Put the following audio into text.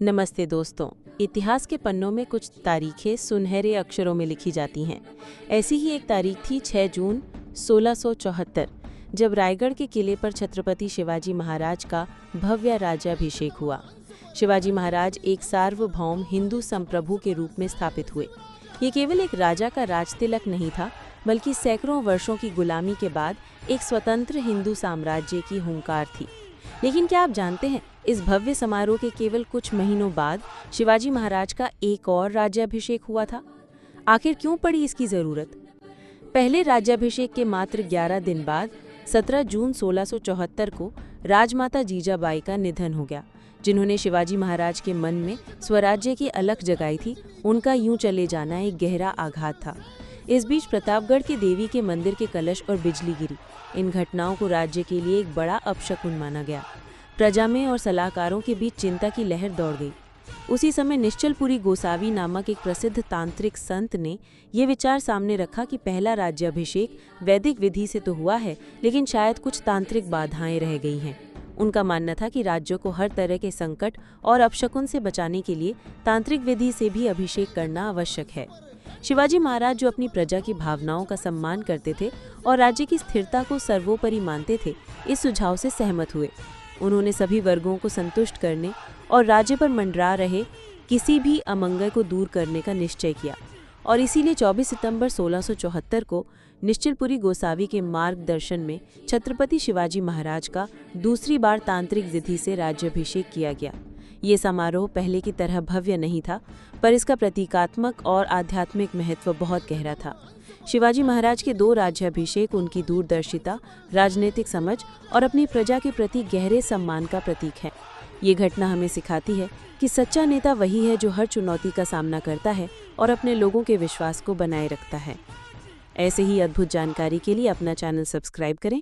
नमस्ते दोस्तों। इतिहास के पन्नों में कुछ तारीखें सुनहरे अक्षरों में लिखी जाती हैं। ऐसी ही एक तारीख थी 6 जून 1674, जब रायगढ़ के किले पर छत्रपति शिवाजी महाराज का भव्य राज्याभिषेक हुआ। शिवाजी महाराज एक सार्वभौम हिंदू संप्रभु के रूप में स्थापित हुए। ये केवल एक राजा का राजतिलक नहीं था, बल्कि सैकड़ों वर्षों की गुलामी के बाद एक स्वतंत्र हिंदू साम्राज्य की हुंकार थी। लेकिन क्या आप जानते हैं, इस भव्य समारोह के केवल कुछ महीनों बाद शिवाजी महाराज का एक और राज्याभिषेक हुआ था। आखिर क्यों पड़ी इसकी जरूरत? पहले राज्याभिषेक के मात्र 11 दिन बाद 17 जून 1674 को राजमाता जीजाबाई का निधन हो गया, जिन्होंने शिवाजी महाराज के मन में स्वराज्य की अलख जगाई थी। उनका यूं चले जाना एक गहरा आघात था। इस बीच प्रतापगढ़ के देवी के मंदिर के कलश और बिजली गिरी। इन घटनाओं को राज्य के लिए एक बड़ा अपशकुन माना गया। प्रजा में और सलाहकारों के बीच चिंता की लहर दौड़ गई। उसी समय निश्चलपुरी गोसावी नामक एक प्रसिद्ध तांत्रिक संत ने ये विचार सामने रखा कि पहला राज्याभिषेक वैदिक विधि से तो हुआ है, लेकिन शायद कुछ तांत्रिक बाधाएं रह गई हैं। उनका मानना था कि राज्यों को हर तरह के संकट और अपशकुन से बचाने के लिए तांत्रिक विधि से भी अभिषेक करना आवश्यक है। शिवाजी महाराज, जो अपनी प्रजा की भावनाओं का सम्मान करते थे और राज्य की स्थिरता को सर्वोपरि मानते थे, इस सुझाव से सहमत हुए। उन्होंने सभी वर्गों को संतुष्ट करने और राज्य पर मंडरा रहे किसी भी अमंगल को दूर करने का निश्चय किया, और इसीलिए 24 सितंबर 1674 को निश्चलपुरी गोसावी के मार्गदर्शन में छत्रपति शिवाजी महाराज का दूसरी बार तांत्रिक विधि से राज्याभिषेक किया गया। ये समारोह पहले की तरह भव्य नहीं था, पर इसका प्रतीकात्मक और आध्यात्मिक महत्व बहुत गहरा था। शिवाजी महाराज के 2 राज्याभिषेक उनकी दूरदर्शिता, राजनीतिक समझ और अपनी प्रजा के प्रति गहरे सम्मान का प्रतीक है। ये घटना हमें सिखाती है कि सच्चा नेता वही है जो हर चुनौती का सामना करता है और अपने लोगों के विश्वास को बनाए रखता है। ऐसे ही अद्भुत जानकारी के लिए अपना चैनल सब्सक्राइब करें